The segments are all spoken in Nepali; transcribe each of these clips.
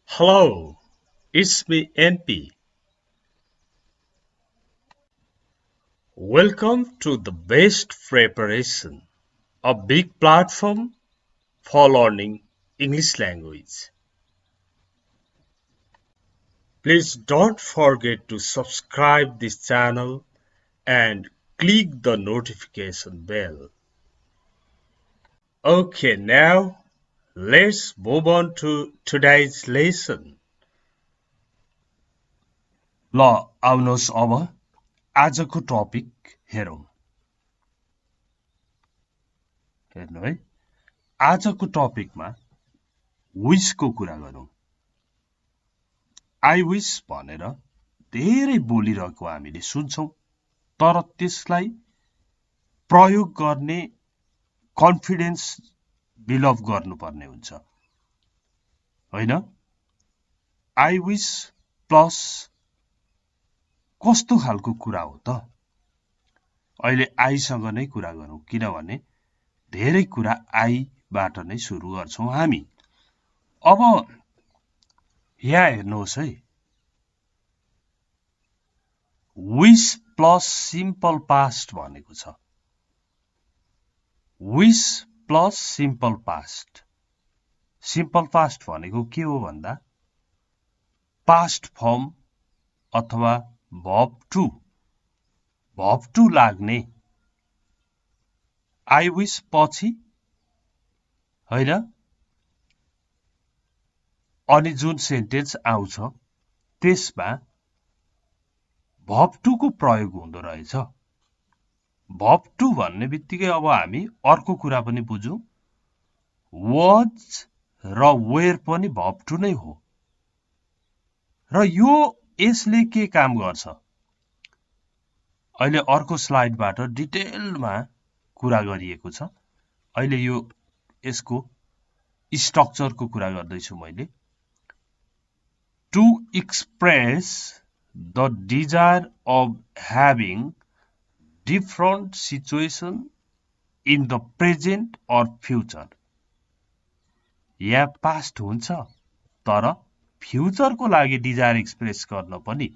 Hello, it's me NP. Welcome to the Best Preparation, a big platform for learning English language. Please don't forget to subscribe this channel and click the notification bell. Okay, now let's move on to today's lesson. ल आउनुहोस् अब आजको टपिक हेरौँ। हेर्नु है, आजको टपिकमा विशको कुरा गरौँ। आई विश भनेर धेरै बोलिरहेको हामीले सुन्छौँ, तर त्यसलाई प्रयोग गर्ने कन्फिडेन्स बिल्ड गर्नुपर्ने हुन्छ, होइन? आई विश प्लस कस्तो खालको कुरा हो त? अहिले आईसँग नै कुरा गरौँ, किनभने धेरै कुरा आईबाट नै सुरु गर्छौँ हामी। अब यहाँ हेर्नुहोस् है, विश प्लस सिम्पल पास्ट भनेको छ। Wish plus simple past. Simple past भनेको के हो भन्दा पास्ट फर्म अथवा भर्ब टु लाग्ने आई विश पछि, होइन? अनि जुन सेन्टेन्स आउँछ त्यसमा भर्ब टु को प्रयोग हुँदो रहेछ। भर्ब टु भन्ने बित्तिकै अब हामी अर्को कुरा पनि बुझौँ, वाज र वेयर पनि भर्ब टु नै हो। र यसले के काम गर्छ? अहिले अर्को स्लाइडबाट डिटेलमा कुरा गरिएको छ। अहिले यसको स्ट्रक्चरको कुरा गर्दैछु मैले। To express the desire of having different situation in the present or future. यहाँ पास्ट हुन्छ, तर फ्युचरको लागि डिजायर एक्सप्रेस गर्न पनि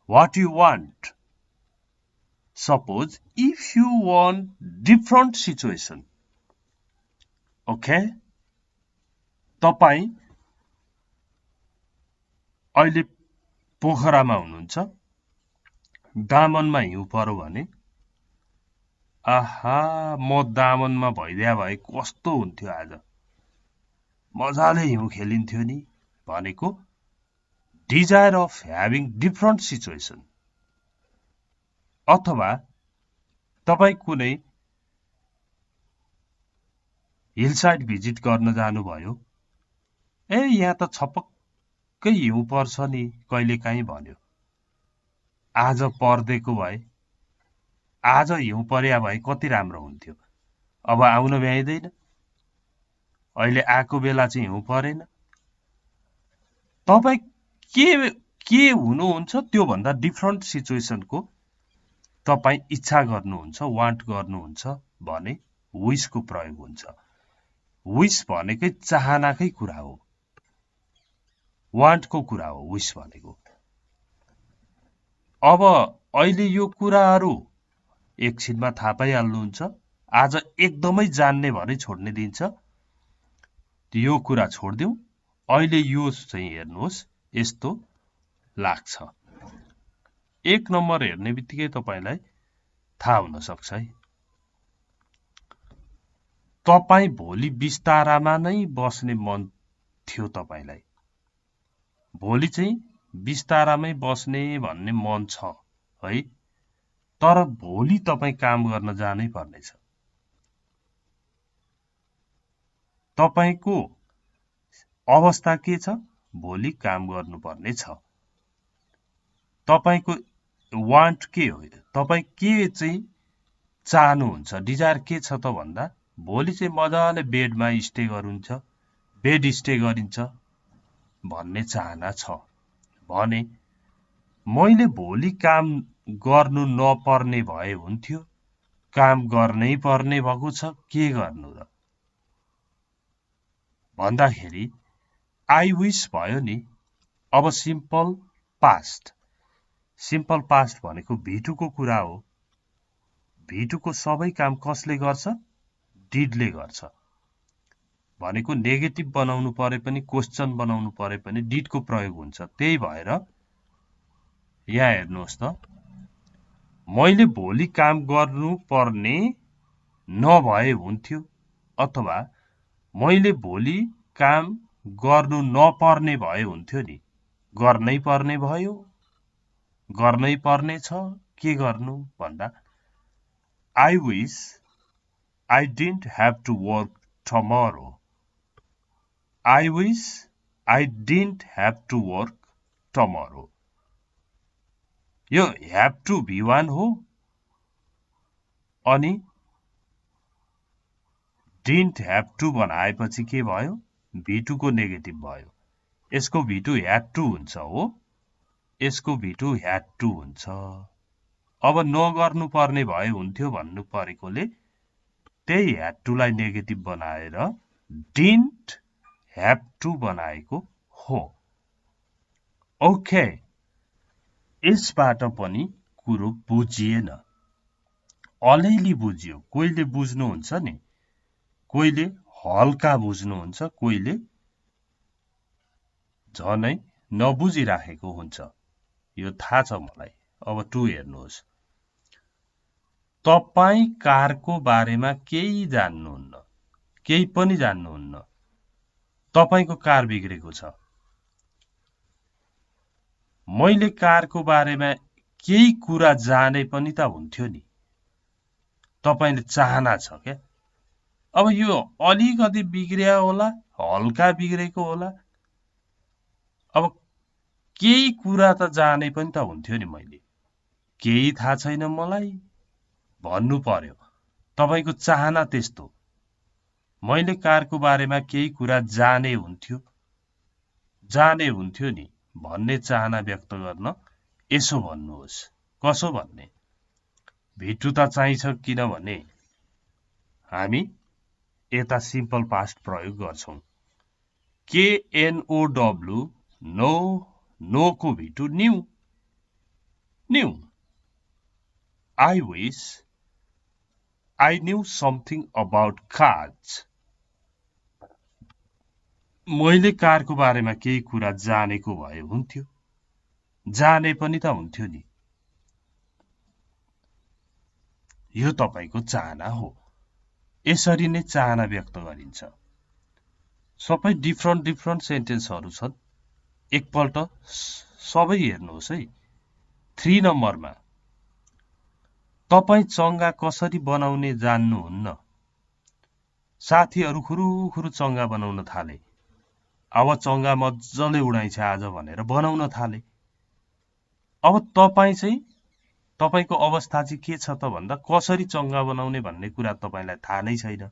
what you want. Suppose if you want different situation, okay? तपाईं अहिले पोखरामा हुनुहुन्छ, दामनमा हिउँ पर्यो भने आहा म दामनमा भइदिया भए कस्तो हुन्थ्यो, आज मजाले हिउँ खेलिन्थ्यो नि भनेको desire of having different situation. अथवा तपाईं कुनै हिलसाइड भिजिट गर्न जानुभयो, यहाँ त छपक्कै हिउँ पर्छ नि कहिलेकाहीँ भन्यो, आज पर्देको भए, आज हिउँ पर्या भए कति राम्रो हुन्थ्यो, अब आउन भ्याइँदैन, अहिले आएको बेला चाहिँ हिउँ परेन। तपाईं के हुनुहुन्छ त्यो भन्दा डिफरेन्ट सिचुएसनको तपाईं इच्छा गर्नुहुन्छ, वान्ट गर्नुहुन्छ भने विशको प्रयोग हुन्छ। विश भनेकै चाहनाकै कुरा हो, वान्टको कुरा हो विश भनेको। अब अहिले यो कुराहरू एकछिनमा थाहा पाइहाल्नुहुन्छ, आज एकदमै जान्ने भने छोड्ने दिन्छ, यो कुरा छोडिदिउँ। अहिले यो चाहिँ हेर्नुहोस्, यस्तो लाग्छ। एक नम्बर हेर्ने बित्तिकै तपाईलाई थाहा हुन सक्छ है, तपाईं भोलि बिस्तारामा नै बस्ने मन थियो तपाईलाई, भोलि चाहिँ बिस्तारामै बस्ने भन्ने मन छ है, तर भोलि तपाईं काम गर्न जानै पर्नेछ। तपाईको अवस्था के छ? भोलि काम गर्नुपर्ने छ। तपाईको वान्ट के हो? तपाई के चाहिँ चाहनुहुन्छ? डिजायर के छ त भन्दा भोलि चाहिँ मजाले बेडमा स्टे गरिन्छ, बेड स्टे गरिन्छ भन्ने चाहना छ भने मैले भोलि काम गर्नु नपर्ने भए हुन्थ्यो, काम गर्नै पर्ने भएको छ, के गर्नु र भन्दाखेरि आई विश भयो नि। अब सिम्पल पास्ट। सिम्पल पास्ट भनेको V2 को कुरा हो। V2 को सबै काम कसले गर्छ? डिडले गर्छ। भनेको नेगेटिभ बनाउनु परे पनि, क्वेशन बनाउनु परे पनि डिडको प्रयोग हुन्छ। त्यही भएर यहाँ हेर्नुहोस् त, मैले भोलि काम गर्नु पर्ने नभए हुन्थ्यो, अथवा मैले भोलि काम गर्नु नपर्ने भए हुन्थ्यो नि। गर्नै पर्ने भयो, गर्नै पर्ने छ, के गर्नु भन्दा I wish I didn't have to work tomorrow. I wish I didn't have to work tomorrow. यो have to V1 हो, अनि didn't have to बनाएपछि के भयो? V2 को नेगेटिभ भयो। यसको V2 had to हुन्छ हो, यसको V2 had to हुन्छ। अब नगर्नु पर्ने भए हुन्थ्यो भन्नु परेकोले त्यही had to लाई नेगेटिभ बनाएर didn't have to बनाएको हो। ओके, यसबाट पनि कुरो बुझिएन, अलिअलि बुझियो। कोहीले बुझ्नुहुन्छ नि, कोहीले हल्का बुझ्नुहुन्छ, कोहीले झनै नबुझिराखेको हुन्छ। यो थाहा छ मलाई। अब 2 हेर्नुहोस्। तपाई कारको बारेमा केही जान्नुहुन्न, केही पनि जान्नुहुन्न। तपाईको कार बिग्रेको छ। मैले कारको बारेमा केही कुरा जाने पनि त हुन्थ्यो नि। तपाईले चाहना छ क्या। अब यो अलिकति बिग्रिया होला, हल्का बिग्रेको होला। अब केही कुरा त जाने पनि त हुन्थ्यो नि मैले। केही थाहा छैन मलाई भन्नु पर्यो। तपाईको चाहना त्यस्तो। मैले कारको बारेमा केही कुरा जाने हुन्थ्यो नि भन्ने चाहना व्यक्त गर्न यसो भन्नुहोस्। कसो भन्ने? V2 त चाहिन्छ, किनभने हामी यता सिम्पल पास्ट प्रयोग गर्छौं। KNOW, नो, नो को V2 new, new. I wish I knew something about cars. मैले कारको बारेमा केही कुरा जानेको भए हुन्थ्यो, जाने पनि त हुन्थ्यो नि। यो तपाईको चाहना हो। यसरी नै चाहना व्यक्त गरिन्छ। सबै डिफरेन्ट सेन्टेन्सहरू छन्। एकपल्ट सबै हेर्नुहोस् है। 3 नम्बरमा तपाई चंगा कसरी बनाउने जान्नुहुन्न। साथीहरू खुरुखुरु चंगा बनाउन थाले। अब चंगा मज्जाले उडाइछ आज भनेर बनाउन थाले। अब तपाई चाहिँ, तपाईको अवस्था चाहिँ के छ त भन्दा कसरी चंगा बनाउने भन्ने कुरा तपाईलाई थाहा नै छैन,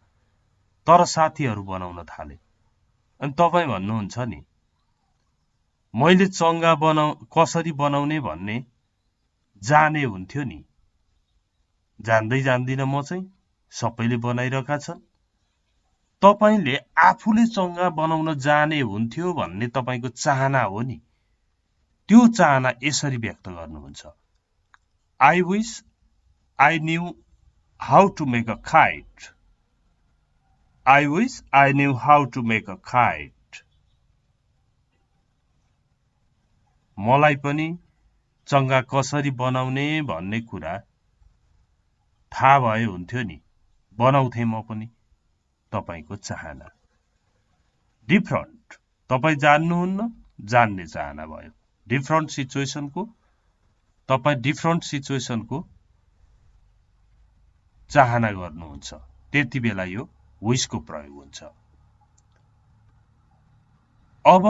तर साथीहरू बनाउन थाले। अनि तपाई भन्नुहुन्छ नि, मैले चंगा कसरी बनाउने भन्ने जाने हुन्थ्यो नि। जान्दै जान्दिन म चाहिँ, सबैले बनाइरहेका छन्। तपाईले आफूले चंगा बनाउन जाने हुन्थ्यो भन्ने तपाईको चाहना हो नि। त्यो चाहना यसरी व्यक्त गर्नुहुन्छ। I wish I knew how to make a kite. I wish I knew how to make a kite. मलाई पनि चंगा कसरी बनाउने भन्ने कुरा थाहा भए हुन्थ्यो नि, बनाउँथे म पनि। तपाईको चाहना। डिफरेन्ट, तपाई जान्नुहुन्न, जान्ने चाहना भयो। डिफरेन्ट सिचुएसनको, तपाई डिफरेन्ट सिचुएसनको चाहना गर्नुहुन्छ। त्यति बेला यो विशको प्रयोग हुन्छ। अब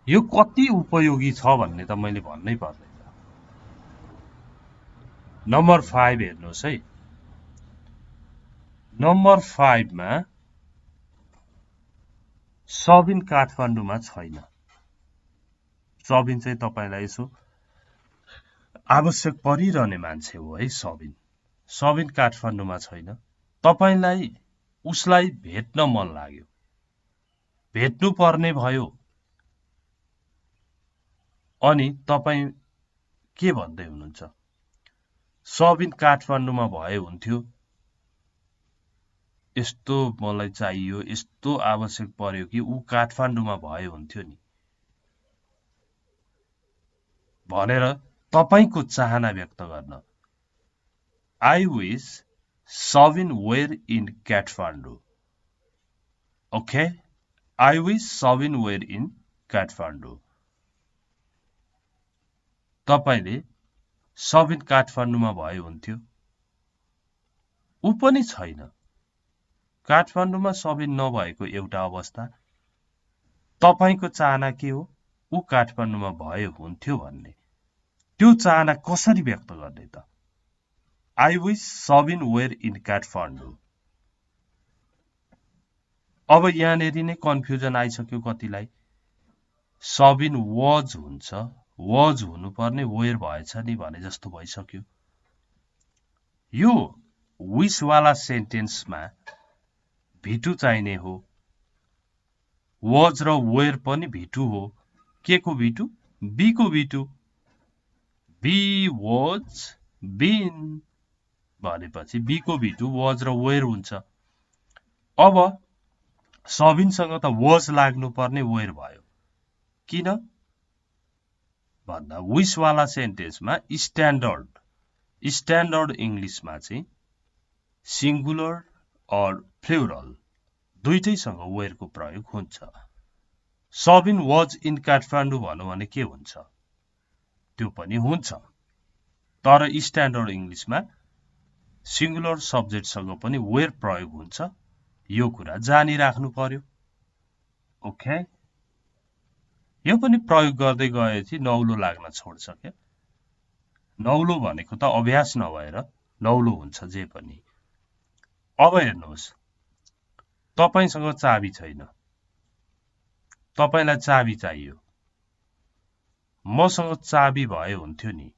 यो कति उपयोगी छ भन्ने त मैले भन्नै पर्दैन। नम्बर 5 हेर्नुहोस् है। नम्बर 5 मा सबिन काठमाडौँमा छैन। सबिन चाहिँ तपाईलाई यसो आवश्यक परिरहने मान्छे हो है सबिन। सबिन काठमाडौँमा छैन। तपाईलाई उसलाई भेट्न मन लाग्यो, भेट्नु पर्ने भयो। अनि तपाईँ के भन्दै हुनुहुन्छ? सबिन काठमाडौँमा भए हुन्थ्यो, यस्तो मलाई चाहियो, यस्तो आवश्यक पर्यो कि ऊ काठमाडौँमा भए हुन्थ्यो नि भनेर तपाईको चाहना व्यक्त गर्न। I wish Sabin were in Kathmandu. Okay? I wish Sabin were in Kathmandu. तपाईले सबिन काठमाडौँमा भए हुन्थ्यो, ऊ पनि छैन। काठमाडौँमा सबिन नभएको एउटा अवस्था। तपाईको चाहना के हो? ऊ काठमाडौँमा भए हुन्थ्यो भन्ने। त्यो चाहना कसरी व्यक्त गर्ने त? I wish Sabin were in Kathmandu. अब यहाँनेरि नै कन्फ्युजन आइसक्यो कतिलाई। सबिन was हुन्छ, was हुनुपर्ने were भएछ नि भने जस्तो भइसक्यो। यो wish वाला सेन्टेन्समा भिटु चाहिने हो। was र were पनि भिटु हो। के को भिटु? be को भिटु। be, was, been भनेपछि be को भिटु was र were हुन्छ। अब सबिनसँग त was लाग्नु पर्ने were भयो। किन? भन्दा wish वाला सेन्टेन्समा स्ट्यान्डर्ड इंग्लिशमा चाहिँ सिंगुलर और प्लुरल दुईटैसँग were को प्रयोग हुन्छ। सबिन was in काठमाडौँ भन्नु भने के हुन्छ? त्यो पनि हुन्छ। तर स्ट्यान्डर्ड इंग्लिशमा सिंगुलर सब्जेक्टसँग पनि were प्रयोग हुन्छ। यो कुरा जानिराख्नु पर्यो। ओके? यो पनि प्रयोग गर्दै गएपछि नौलो लाग्न छोड्छ के? नौलो भनेको त अभ्यास नभएर नौलो हुन्छ जे पनि। अब हेर्नुहोस्, तपाईसँग चाबी छैन, तपाईलाई चाबी चाहियो। मसँग चाबी भए हुन्थ्यो नि,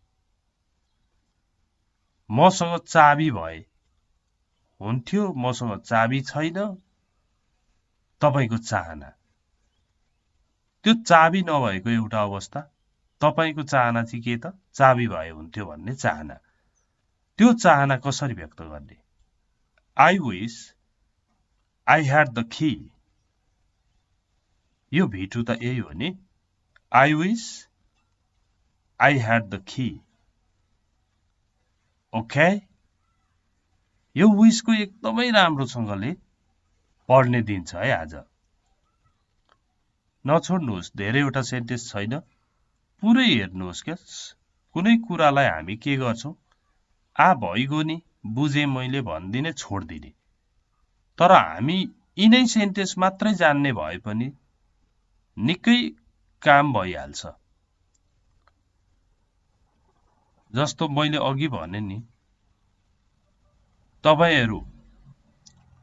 मसँग चाबी भए हुन्थ्यो, मसँग चाबी छैन। तपाईको चाहना, त्यो चाबी नभएको एउटा अवस्था। तपाईको चाहना चाहिँ के त? चाबी भए हुन्थ्यो भन्ने चाहना। त्यो चाहना कसरी व्यक्त गर्ने? I wish I had the key. यो भिटु त यही हो नि। I wish I had the key. Okay? यो wish को एकदमै राम्रोसँगले पढ्ने दिन छ है आज। नछोड्नुहोस्, धेरैवटा सेन्टेन्स छैन, पुरै हेर्नुहोस् के। कुनै कुरालाई हामी के गर्छौं? आ भइगयो नि, बुझे मैले भन्दिने छोड्दिने। तर हामी यिनै सेन्टेन्स मात्रै जान्ने भए पनि निकै काम भइहाल्छ। जस्तो मैले अघि भने नि, तपाईहरु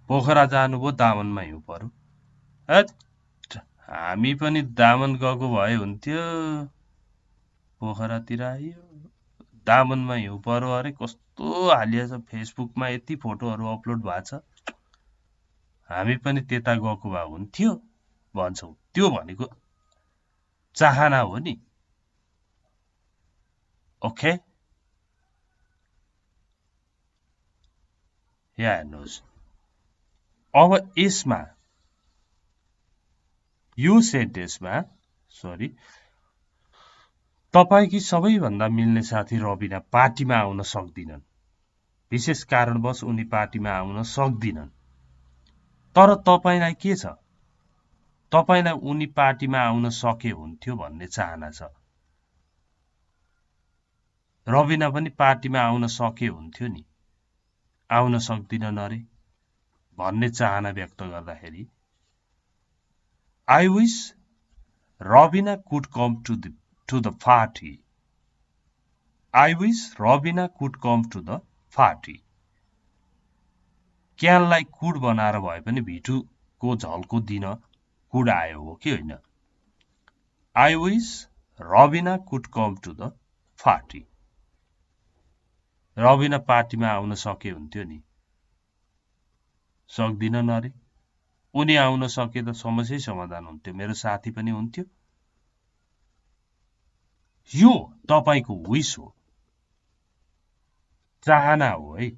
पोखरा जानुभयो, दामनमा हिउँ पर्यो। हामी पनि दामन गएको भए हुन्थ्यो, पोखरातिर आइयो, दामनमा हिउँ पर्यो अरे, कस्तो हालिएछ फेसबुकमा, यति फोटोहरु अपलोड भएको छ। हामी पनि त्यता गएको भए हुन्थ्यो भन्छौं। त्यो भनेको चाहना हो नि। ओके? यहाँ हेर्नुहोस्, अब यसमा यो सेन्टेन्समा तपाईकी सबैभन्दा मिल्ने साथी रबिना पार्टीमा आउन सक्दिनन्। विशेष कारणवश उनी पार्टीमा आउन सक्दिनन्। तर तपाईलाई के छ? तपाईलाई उनी पार्टीमा आउन सके हुन्थ्यो भन्ने चाहना छ। रबिना पनि पार्टीमा आउन सके हुन्थ्यो नि, आउन सक्दिनन् अरे भन्ने चाहना व्यक्त गर्दाखेरि I wish Robina could come to the party. I wish Robina could come to the party. क्यानलाई कुड बनाएर भए पनि भिटुको झल्को दिन कुड आयो हो कि होइन? I wish Robina could come to the party. Rabina पार्टीमा आउन सके हुन्थ्यो नि। सक्दिनन् अरे। उनी आउन सके त समस्यै समाधान हुन्थ्यो, मेरो साथी पनि हुन्थ्यो। यो तपाईको विश हो, चाहना हो है।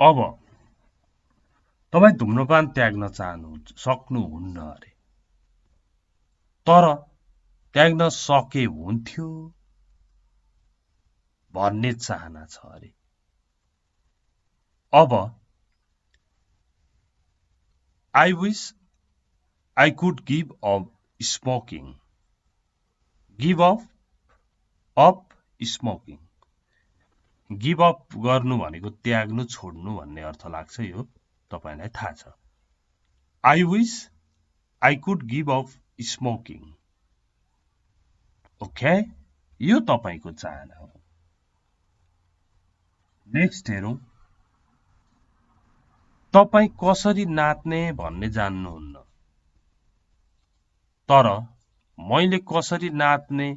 अब तपाई धुम्रपान त्याग्न सक्नुहुन्न अरे, तर त्याग्न सके हुन्थ्यो भन्ने चाहना छ अरे। अब I wish I could give up smoking. Give up smoking. Give up गर्नु भनेको त्याग्नु, छोड्नु भन्ने अर्थ लाग्छ, यो तपाईलाई थाहा छ। I wish I could give up smoking. Okay, यो तपाईको चाहना हो। नेक्स्ट हेरौं, तपाई कसरी नाच्ने भन्ने जान्नुहुन्न, तर मैले कसरी नाच्ने,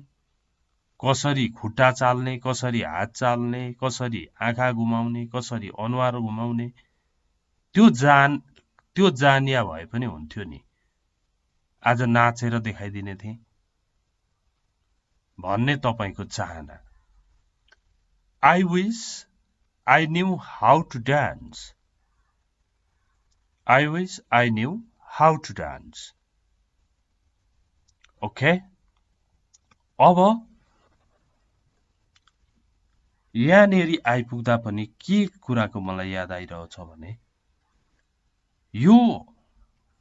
कसरी खुट्टा चाल्ने, कसरी हात चाल्ने, कसरी आँखा घुमाउने, कसरी अनुहार घुमाउने, त्यो जानिया भए पनि हुन्थ्यो नि, आज नाचेर देखाइदिने थिए भन्ने तपाईको चाहना। I wish I knew how to dance. I wish I knew how to dance. Okay, अब यहाँनेरि आइपुग्दा पनि के कुराको मलाई याद आइरहेछ भने, यो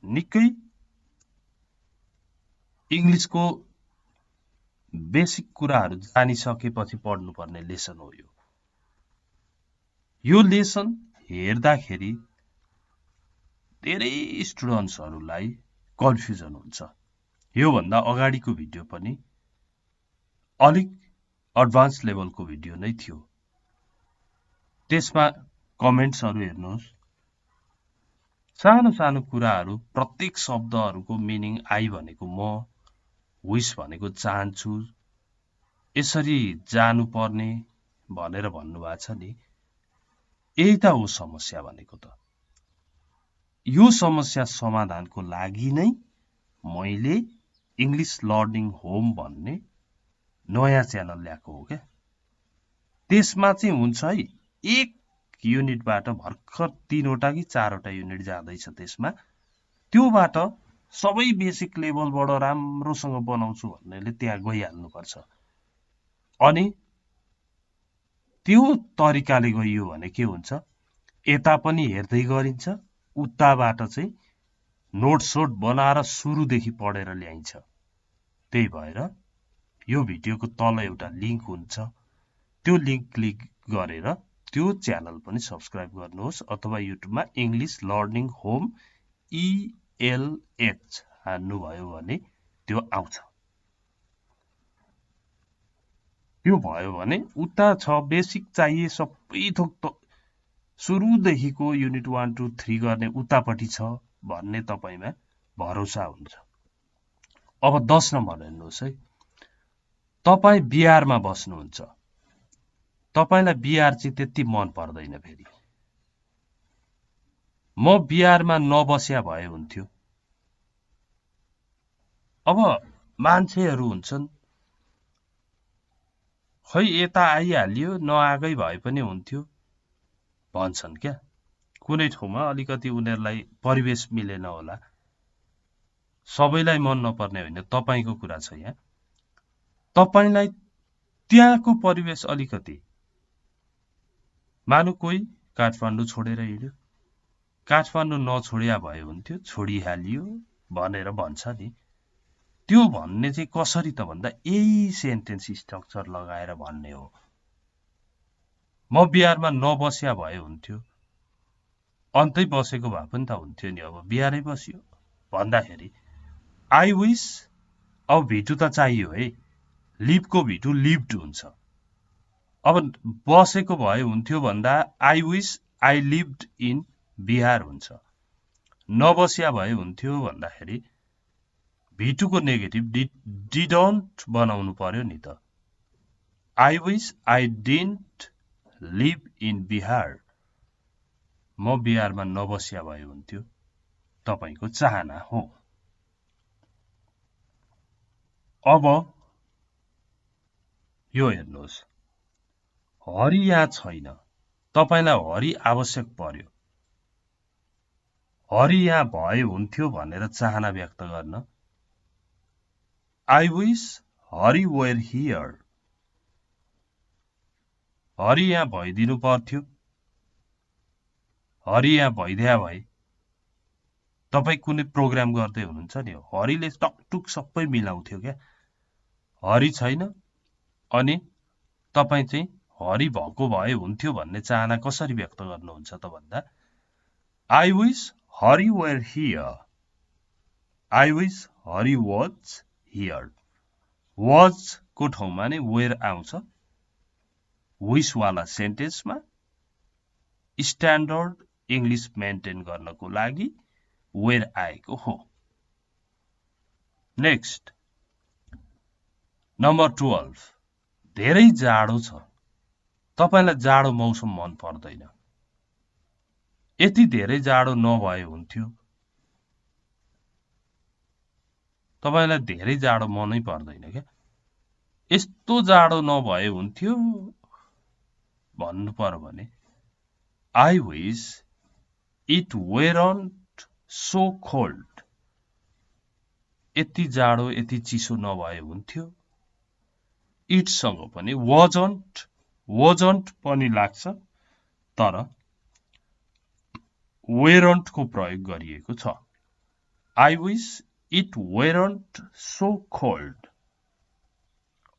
निकै इंग्लिशको बेसिक कुराहरू जानिसकेपछि पढ्नुपर्ने लेसन हो। यो लेसन हेर्दाखेरि धेरै स्टुडेन्ट्सहरूलाई कन्फ्युजन हुन्छ। यो भन्दा अगाडिको भिडियो पनि अलिक एडभान्स लेभलको भिडियो नै थियो, त्यसमा कमेन्ट्सहरू हेर्नुहोस्। सानो सानो कुराहरू, प्रत्येक शब्दहरूको मिनिङ, आई भनेको म, विश भनेको चाहन्छु, यसरी जानुपर्ने भनेर भन्नुभएको छ नि, यही त हो समस्या भनेको त। यो समस्या समाधानको लागि नै मैले इंग्लिश लर्निङ होम भन्ने नयाँ च्यानल ल्याएको हो क्या। त्यसमा चाहिँ हुन्छ है, एक युनिटबाट भर्खर 3 वटा कि 4 वटा युनिट जाँदैछ। त्यसमा त्योबाट सबै बेसिक लेभलबाट राम्रोसँग बनाउँछु भन्नेले त्यहाँ गइहाल्नुपर्छ। अनि त्यो तरिकाले गइयो भने के हुन्छ, यता पनि हेर्दै गरिन्छ, उताबाट चाहिँ नोट बनाएर सुरुदेखि पढेर ल्याइन्छ। त्यही भएर यो भिडियोको तल एउटा लिंक हुन्छ, त्यो लिंक क्लिक गरेर त्यो च्यानल पनि सब्स्क्राइब गर्नुहोस्, अथवा युट्युबमा इंग्लिश लर्निङ होम ELH हान्नुभयो भने त्यो आउँछ। त्यो भयो भने उता छ बेसिक चाहिए सबै थोक सुरुदेखिको युनिट 1 2 3 गर्ने उतापट्टि छ भन्ने तपाईमा भरोसा हुन्छ। अब 10 नम्बर हेर्नुहोस् है, तपाई बिहारमा बस्नुहुन्छ, तपाईलाई बिहार चाहिँ त्यति मन पर्दैन। फेरि म बिहारमा नबस्या भए हुन्थ्यो। अब मान्छेहरू हुन्छन्, खै यता आइहाल्यो, नआगै भए पनि हुन्थ्यो भन्छन् क्या। कुनै ठाउँमा अलिकति उनीहरूलाई परिवेश मिलेन होला, सबैलाई मन नपर्ने होइन, तपाईको कुरा छ यहाँ। तपाईलाई त्यहाँको परिवेश अलिकति, मानु कोही काठमाडौँ छोडेर हिँड्यो, काठमाडौँ नछोड्या भए हुन्थ्यो, छोडिहालियो भनेर भन्छ नि। त्यो भन्ने चाहिँ कसरी त भन्दा यही सेन्टेन्स स्ट्रक्चर लगाएर भन्ने हो। म बिहारमा नबस्या भए हुन्थ्यो, अन्तै बसेको भए पनि त हुन्थ्यो नि, अब बिहारै बस्यो भन्दाखेरि आई विश, अब भिटु त चाहियो है, लिभको भिटु लिभ्ड हुन्छ। अब बसेको भए हुन्थ्यो भन्दा I wish I lived in Bihar हुन्छ। नबस्या भए हुन्थ्यो भन्दाखेरि भिटुको नेगेटिभ डिडन्ट बनाउनु पर्यो नि त। I wish I didn't live in Bihar, म बिहारमा नबस्या भए हुन्थ्यो, तपाईको चाहना हो। अब यो हेर्नुहोस्, हरि यहाँ छैन, तपाईलाई हरि आवश्यक पर्यो, हरि यहाँ भए हुन्थ्यो भनेर चाहना व्यक्त गर्न I wish Hari were here, Hari यहाँ भइदिनु पर्थ्यो, हरि यहाँ भइदिया भए तपाई कुनै प्रोग्राम गर्दै हुनुहुन्छ नि, हरिले टकटुक सबै मिलाउँथ्यो क्या। हरि छैन अनि तपाई चाहिँ हरि भएको भए हुन्थ्यो भन्ने चाहना कसरी व्यक्त गर्नुहुन्छ त भन्दा I wish Hari were here, I wish Hari was here, was को ठाउँमा नै were आउँछ, wish वाला सेन्टेन्समा स्ट्यान्डर्ड इंग्लिश मेन्टेन गर्नको लागि where आएको हो। नेक्स्ट नम्बर 12, धेरै जाडो छ, तपाईलाई जाडो मौसम मन पर्दैन, यति धेरै जाडो नभए हुन्थ्यो, तपाईलाई धेरै जाडो मनै पर्दैन क्या, यस्तो जाडो नभए हुन्थ्यो भन्नु पर्यो भने I wish it weren't so cold, यति जाडो यति चिसो नभए हुन्थ्यो, इट सँग पनि wasn't पनि लाग्छ, तर weren't को प्रयोग गरिएको छ। I wish it weren't so cold,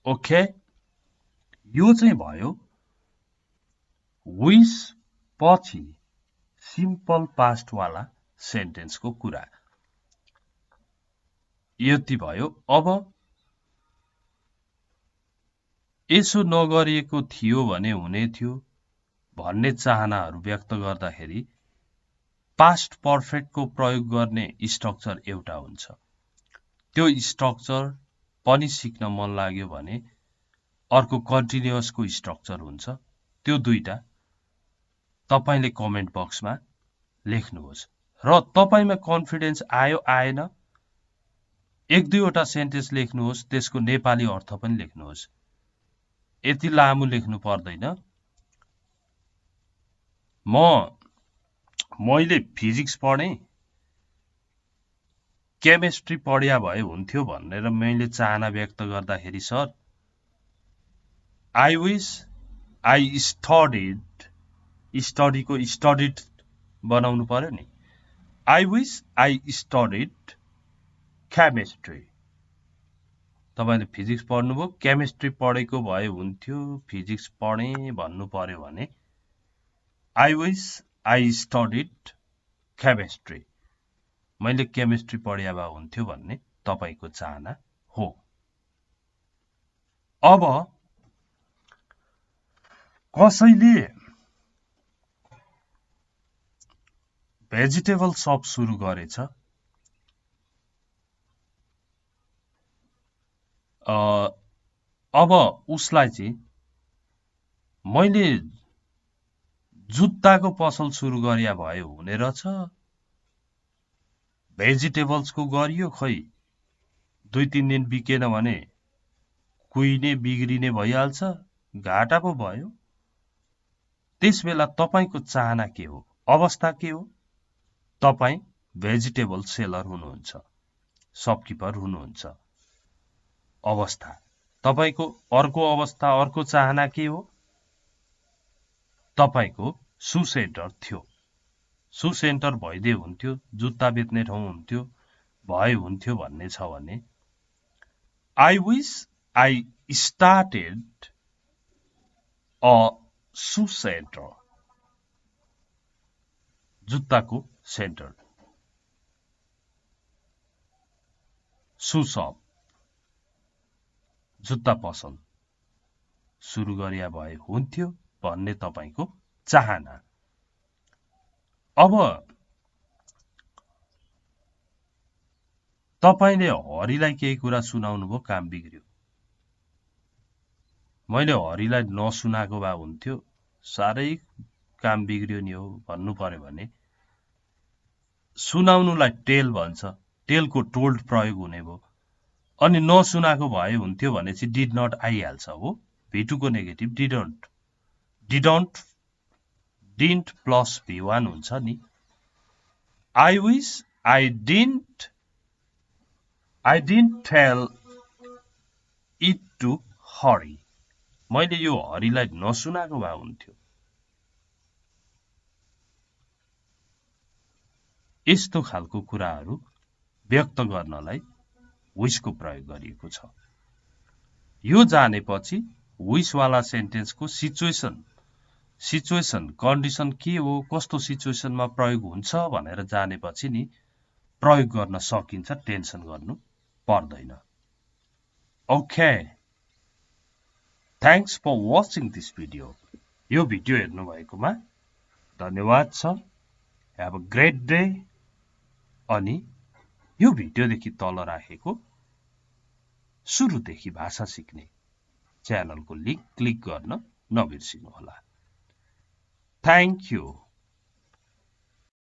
okay, यो चाहिँ भयो wish पछि सिम्पल पास्ट वाला सेन्टेन्स को कुरा। यति भयो। अब यसो नगरिएको थियो भने हुने थियो भन्ने चाहनाहरू व्यक्त गर्दाखेरि पास्ट पर्फेक्ट को प्रयोग गर्ने स्ट्रक्चर एउटा हुन्छ, त्यो स्ट्रक्चर पनि सिक्न मन लाग्यो भने अर्को कन्टिन्युअस को स्ट्रक्चर हुन्छ, त्यो दुईटा तपाईले कमेन्ट बक्समा लेख्नुहोस् र तपाईमा कन्फिडेन्स आयो आएन एक दुईवटा सेन्टेन्स लेख्नुहोस्, त्यसको नेपाली अर्थ पनि लेख्नुहोस्, यति लामो लेख्नु पर्दैन। मैले फिजिक्स पढे, केमिस्ट्री पढ्या भए हुन्थ्यो भनेर मैले चाहना व्यक्त गर्दाखेरि sir I wish I studied, study को स्टडीड बनाउनु पर्यो नि, I wish I studied chemistry, तपाईले फिजिक्स पढ्नुभयो, केमिस्ट्री पढेको भए हुन्थ्यो, फिजिक्स पढे भन्नु पर्यो भने I wish I studied chemistry, मैले केमिस्ट्री पढ्या भए हुन्थ्यो भन्ने तपाईको चाहना हो। अब कसैले भेजिटेबल शप सुरु गरेछ, अब उसलाई चाहिँ मैले जुत्ताको पसल सुरु गरिया भए हुने रहेछ, भेजिटेबल्स को गरियो, खै 2-3 दिन बिकेन भने कुहिने बिग्रिने भइहाल्छ, घाटा पो भयो। त्यसबेला तपाईको चाहना के हो, अवस्था के हो, तपाई भेजिटेबल सेलर हुनुहुन्छ, शपकिपर हुनुहुन्छ, अवस्था तपाईको अर्को अवस्था अर्को चाहना के हो, तपाईको सु सेन्टर थियो, सु सेन्टर भइदिए हुन्थ्यो, जुत्ता बेच्ने ठाउँ हुन्थ्यो भए हुन्थ्यो भन्ने छ भने I wish I started a shoe center, जुत्ताको सेन्टर, सु शप, जुत्ता पसल सुरु गरिया भए हुन्थ्यो भन्ने तपाईको चाहना। अब तपाईले हरिलाई केही कुरा सुनाउनु भो, काम बिग्रियो, मैले हरिलाई नसुनाको भए हुन्थ्यो साह्रै काम बिग्रियो नि हो भन्नु पर्यो भने सुनाउनुलाई टेल भन्छ, टेलको टोल्ड प्रयोग हुने भयो। अनि नसुनाको भए हुन्थ्यो भने चाहिँ डिड नट आइहाल्छ हो। V2 को negative didn't, didn't plus V1 हुन्छ नि। I wish I didn't tell it to hurry. मैले यो हरिलाई नसुनाको भए हुन्थ्यो। यस्तो खालको कुराहरू व्यक्त गर्नलाई विशको प्रयोग गरिएको छ। यो जानेपछि विशवाला सेन्टेन्सको सिचुएसन कन्डिसन के हो, कस्तो सिचुएसनमा प्रयोग हुन्छ भनेर जानेपछि नि प्रयोग गर्न सकिन्छ, टेन्सन गर्नु पर्दैन। Okay, thanks for watching this video. यो भिडियो हेर्नु भएकोमा धन्यवाद छ। Have a great day. अनि यो भिडियोदेखि तल राखेको सुरुदेखि भाषा सिक्ने च्यानलको लिंक क्लिक गर्न नबिर्सिनुहोला। Thank you.